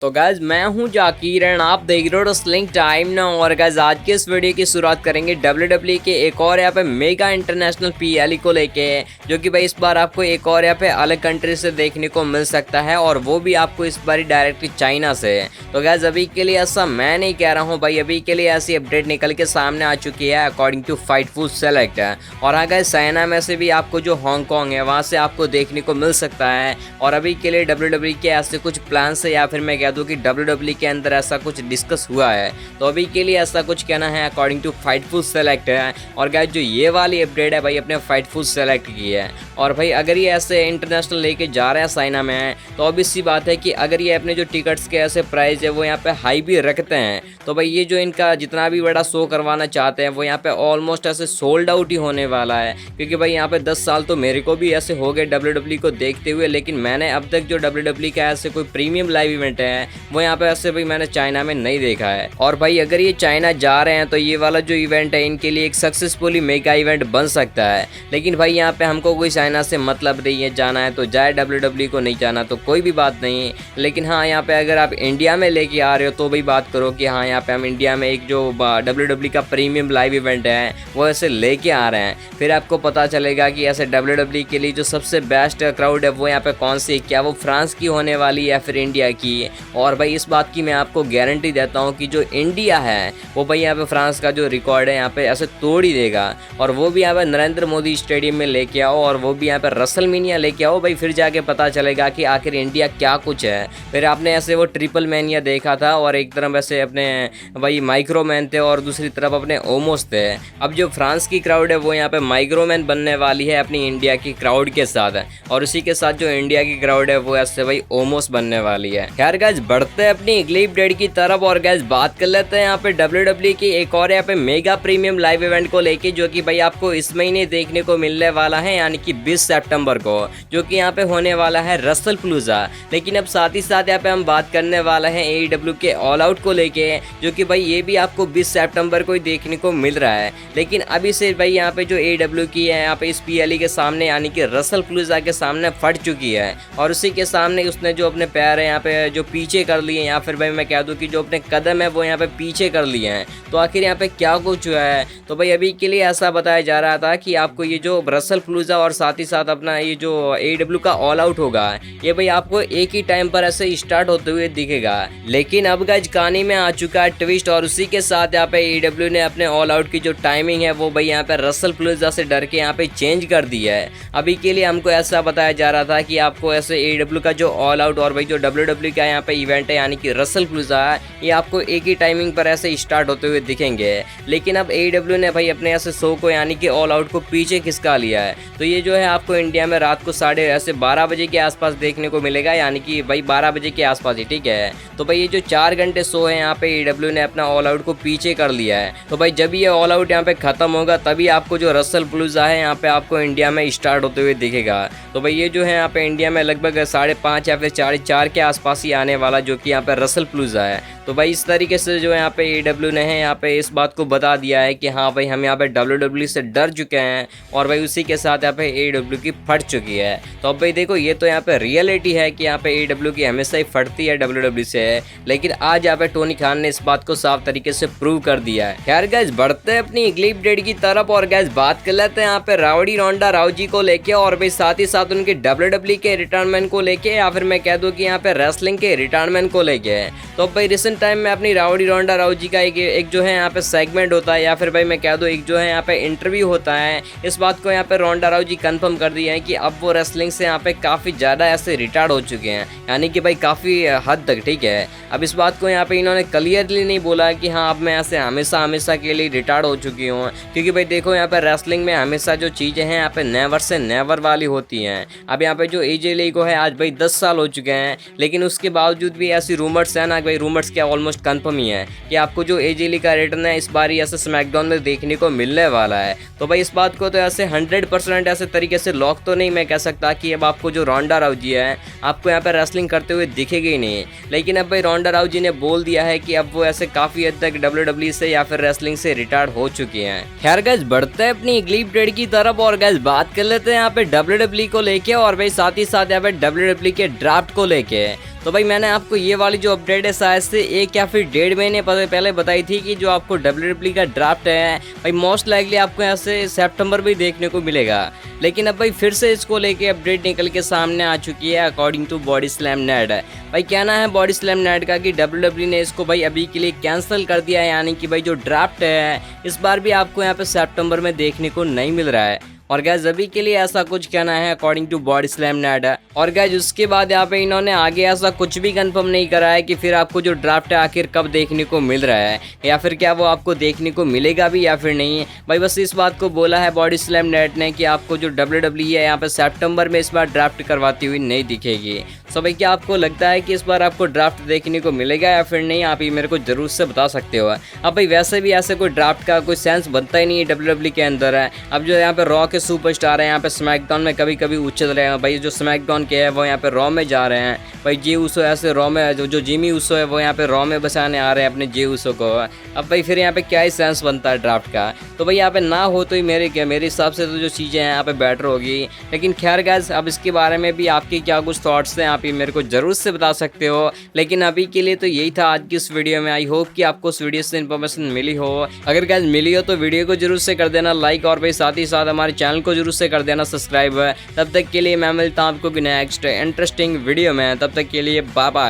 तो गाइज मैं हूं जाकिर एंड आप देख रहे हो रेसलिंग टाइम ना। और गाइज आज के इस वीडियो की शुरुआत करेंगे WWE के एक और यहाँ पे मेगा इंटरनेशनल PLE को लेके, जो कि भाई इस बार आपको एक और यहाँ पे अलग कंट्री से देखने को मिल सकता है और वो भी आपको इस बार डायरेक्टली चाइना से। तो गाइज अभी के लिए ऐसा मैं नहीं कह रहा हूँ भाई, अभी के लिए ऐसी अपडेट निकल के सामने आ चुकी है अकॉर्डिंग टू फाइटफुल सेलेक्ट। और हाँ गाइज चाइना में से भी आपको जो हांगकांग है वहाँ से आपको देखने को मिल सकता है। और अभी के लिए WWE के ऐसे कुछ प्लान है या फिर मैं कह दूं कि WWE के अंदर ऐसा कुछ डिस्कस हुआ है, तो अभी के लिए ऐसा कुछ कहना है अकॉर्डिंग टू फाइटफुल सेलेक्ट है। और गाइस जो ये वाली अपडेट है भाई अपने फाइटफुल सेलेक्ट की है। और भाई अगर ये ऐसे इंटरनेशनल लेके जा रहे हैं चाइना में, तो ऑब्वियस सी बात है कि अगर ये अपने जो टिकट्स के ऐसे प्राइस है वो यहाँ पे हाई भी रखते हैं, तो भाई ये जो इनका जितना भी बड़ा शो करवाना चाहते हैं वो यहाँ पे ऑलमोस्ट ऐसे सोल्ड आउट ही होने वाला है। क्योंकि भाई यहाँ पे 10 साल तो मेरे को भी ऐसे हो गए WWE को देखते हुए, लेकिन मैंने अब तक जो WWE का ऐसे कोई प्रीमियम लाइव इवेंट है वो यहाँ पे ऐसे भाई मैंने चाइना में नहीं देखा है। और भाई अगर ये चाइना जा रहे हैं तो ये वाला जो इवेंट है इनके लिए एक सक्सेसफुली मेगा इवेंट बन सकता है। लेकिन भाई यहाँ पे हमको कोई चाइना से मतलब नहीं है, जाना है तो जाए, WWE को नहीं जाना तो कोई भी बात नहीं। लेकिन हाँ यहाँ पे अगर आप इंडिया में लेके आ रहे हो तो भाई बात करो कि हाँ यहाँ पे हम इंडिया में एक जो WWE का प्रीमियम लाइव इवेंट है वो ऐसे लेके आ रहे हैं, फिर आपको पता चलेगा कि ऐसे WWE के लिए जो सबसे बेस्ट क्राउड है वो यहाँ पे कौन सी, क्या वो फ्रांस की होने वाली है या फिर इंडिया की। और भाई इस बात की मैं आपको गारंटी देता हूँ कि जो इंडिया है वो भाई यहाँ पे फ्रांस का जो रिकॉर्ड है यहाँ पे ऐसे तोड़ ही देगा। और वो भी यहाँ पे नरेंद्र मोदी स्टेडियम में लेके आओ और वो भी यहाँ पे रसलमेनिया लेके आओ भाई, फिर जाके पता चलेगा कि आखिर इंडिया क्या कुछ है। फिर आपने ऐसे वो ट्रिपल मैनिया देखा था और एक तरफ ऐसे अपने भाई माइक्रोमैन थे और दूसरी तरफ अपने ओमोस थे। अब जो फ्रांस की क्राउड है वो यहाँ पे माइक्रोमैन बनने वाली है अपनी इंडिया की क्राउड के साथ, और उसी के साथ जो इंडिया की क्राउड है वो ऐसे भाई ओमोस बनने वाली है। खैर गाइस बढ़ते हैं अपनी अगली अपडेट की तरफ और गाइस बात कर लेते हैं यहाँ पे WWE की एक और यहाँ पे मेगा प्रीमियम लाइव इवेंट को लेके, जो कि भाई आपको इस महीने देखने को मिलने वाला है, यानी कि 20 सितंबर को, जो कि यहाँ पे होने वाला है रसलपलूजा। लेकिन अब साथ ही साथ यहाँ पे हम बात करने वाला है AEW के ऑल आउट को लेके, जो कि भाई ये भी आपको 20 सितंबर को ही देखने को मिल रहा है। लेकिन अभी से भाई यहाँ पे जो AEW की है यहाँ पे इस PLE के सामने यानी कि रसलपलूजा के सामने फट चुकी है, और उसी के सामने उसने जो अपने पैर है यहाँ पे जो पीछे कर लिए, या फिर भाई मैं कह दूं कि जो अपने कदम है वो यहाँ पे पीछे कर लिए हैं। तो आखिर यहाँ पे क्या कुछ हुआ है, तो भाई अभी के लिए ऐसा बताया जा रहा था कि आपको ये जो रसलपलूजा और साथ ही साथ अपना ये जो AEW का ऑल आउट होगा ये भाई आपको एक ही टाइम पर ऐसे स्टार्ट होते हुए दिखेगा। लेकिन अब गाइस कहानी में आ चुका है ट्विस्ट, और उसी के साथ यहाँ पे AEW ने अपने ऑल आउट की जो टाइमिंग है वो भाई यहाँ पे रसलपलूजा से डर के यहाँ पे चेंज कर दी है। अभी के लिए हमको ऐसा बताया जा रहा था कि आपको ऐसे AEW का जो ऑल आउट और भाई जो WWE का यहाँ पे इवेंट है यानी कि रसलपलूजा ये आपको एक ही टाइमिंग पर ऐसे स्टार्ट होते हुए दिखेंगे। लेकिन अब AEW ने भाई अपने ऐसे शो को यानी कि ऑल आउट को पीछे खिसका लिया है, तो ये जो है आपको इंडिया में रात को 12:30 बजे के आसपास देखने को मिलेगा, यानी कि भाई 12 बजे के आसपास ही, ठीक है। तो भाई ये जो 4 घंटे शो है यहाँ पे AEW ने अपना ऑल आउट को पीछे कर लिया है। तो भाई जब ये ऑल आउट यहाँ पे खत्म होगा तभी आपको जो रसलपलूजा है यहाँ पे आपको इंडिया में स्टार्ट होते हुए दिखेगा। तो भाई ये जो है यहाँ पे इंडिया में लगभग 5:30 या फिर 4:30 के आसपास ही आने वाला, जो कि यहाँ पे रसलपलूजा है। तो भाई इस तरीके से जो यहाँ पे AEW ने है यहाँ पे इस बात को बता दिया है कि हाँ भाई हम यहाँ पे WWE से डर चुके हैं, और भाई उसी के साथ यहाँ पे AEW की फट चुकी है। तो अब भाई देखो ये तो यहाँ पे रियलिटी है कि यहाँ पे AEW की हमेशा ही फटती है WWE से, लेकिन आज यहाँ पे टोनी खान ने इस बात को साफ तरीके से प्रूव कर दिया है। खैर गाइस बढ़ते हैं अपनी अगली अपडेट की तरफ और गाइस बात कर लेते हैं यहाँ पे राउडी रोंडा राउजी को लेके, और भाई साथ ही साथ उनके WWE के रिटायरमेंट को लेके, या फिर मैं कह दूं कि यहाँ पे रेसलिंग के रिटायरमेंट को लेके। तो भाई रिसेंट टाइम में अपनी राउडी रोंडा राउजी का एक जो है यहाँ पे सेगमेंट होता है, या फिर भाई मैं कह दूं एक जो है यहाँ पे इंटरव्यू होता है। इस बात को यहाँ पे रोंडा राउजी कंफर्म कर दिया है कि अब वो रेसलिंग से यहाँ पे काफी ज्यादा ऐसे रिटायर्ड हो चुके हैं, यानी कि भाई काफी हद तक, ठीक है। अब इस बात को यहाँ पे इन्होंने क्लियरली नहीं बोला कि हाँ अब मैं ऐसे हमेशा हमेशा के लिए रिटायर्ड हो चुकी हूँ, क्योंकि भाई देखो यहाँ पे रेसलिंग में हमेशा जो चीजें हैं यहाँ पे नेवर से नेवर वाली होती हैं। अब यहाँ पे जो AJ ली को है आज भाई 10 साल हो चुके हैं, लेकिन उसके बावजूद भी ऐसी रूमर्स है ना भाई, रूमर्स क्या ऑलमोस्ट कंफर्म ही है कि आपको जो AJ ली का रिटर्न है इस बार ही ऐसे स्मैकडाउन में देखने को मिलने वाला है। तो भाई इस बात को तो ऐसे 100% ऐसे तरीके से लॉक तो नहीं मैं कह सकता कि अब आपको जो रोंडा राउजी है आपको यहाँ पे रेसलिंग करते हुए दिखेगी नहीं, लेकिन अब भाई रोंडा राउजी ने बोल दिया है कि अब वो ऐसे काफी हद तक WWE से या फिर रेसलिंग से रिटायर्ड हो चुके हैं। खैर गाइस बढ़ते हैं अपनी अगली अपडेट की तरफ और गाइस बात कर लेते हैं यहाँ पे WWE को लेके, और भाई साथ ही साथ यहाँ पे WWE के ड्राफ्ट को लेके। तो भाई मैंने आपको ये वाली जो अपडेट है शायद से 1 या फिर 1.5 महीने पहले बताई थी कि जो आपको WWE का ड्राफ्ट है भाई मोस्ट लाइकली आपको यहाँ से सितंबर में देखने को मिलेगा। लेकिन अब भाई फिर से इसको लेके अपडेट निकल के सामने आ चुकी है according to bodyslam net. भाई कहना है बॉडी स्लैम नेट का कि WWE ने इसको भाई अभी के लिए कैंसिल कर दिया है, यानी कि भाई जो ड्राफ्ट है इस बार भी आपको यहाँ पे सितंबर में देखने को नहीं मिल रहा है। और गाइस अभी के लिए ऐसा कुछ कहना है according to bodyslam net. और गाइस उसके बाद यहाँ पे इन्होंने आगे ऐसा कुछ भी कंफर्म नहीं करा है कि फिर आपको जो ड्राफ्ट है आखिर कब देखने को मिल रहा है, या फिर क्या वो आपको देखने को मिलेगा भी या फिर नहीं। भाई बस इस बात को बोला है बॉडी स्लैम नेट ने कि आपको जो WWE है यहाँ पे सितंबर में इस बार ड्राफ्ट करवाती हुई नहीं दिखेगी। सो भाई क्या आपको लगता है कि इस बार आपको ड्राफ्ट देखने को मिलेगा या फिर नहीं, आप ये मेरे को जरूर से बता सकते हो। अब भाई वैसे भी ऐसे कोई ड्राफ्ट का कोई सेंस बनता ही नहीं है WWE के अंदर है। अब जो यहाँ पे रॉ के सुपरस्टार है यहाँ पे स्मैकडाउन में कभी कभी उछल रहे हैं, भाई जो स्मैकडाउन के है वो यहाँ पे रॉ में जा रहे हैं। भाई जे उसो ऐसे रॉ में, जो जिमी उसो है वो यहाँ पे रॉ में बसाने आ रहे हैं अपने जे उसो को। अब भाई फिर यहाँ पे क्या ही सेंस बनता है ड्राफ्ट का। तो भाई यहाँ पे ना हो तो ही मेरे हिसाब से तो जो चीज़ें हैं यहाँ पे बेटर होगी। लेकिन खैर गाइस अब इसके बारे में भी आपके क्या कुछ थॉट्स हैं आप ये मेरे को जरूर से बता सकते हो। लेकिन अभी के लिए तो यही था आज की इस वीडियो में। आई होप कि आपको इस वीडियो से इन्फॉर्मेशन मिली हो। अगर गाइस मिली हो तो वीडियो को जरूर से कर देना लाइक, और भाई साथ ही साथ हमारे चैनल को जरूर से कर देना सब्सक्राइब। तब तक के लिए मैं मिलता हूँ आपको नेक्स्ट इंटरेस्टिंग वीडियो में। तब तक के लिए बाय बाय।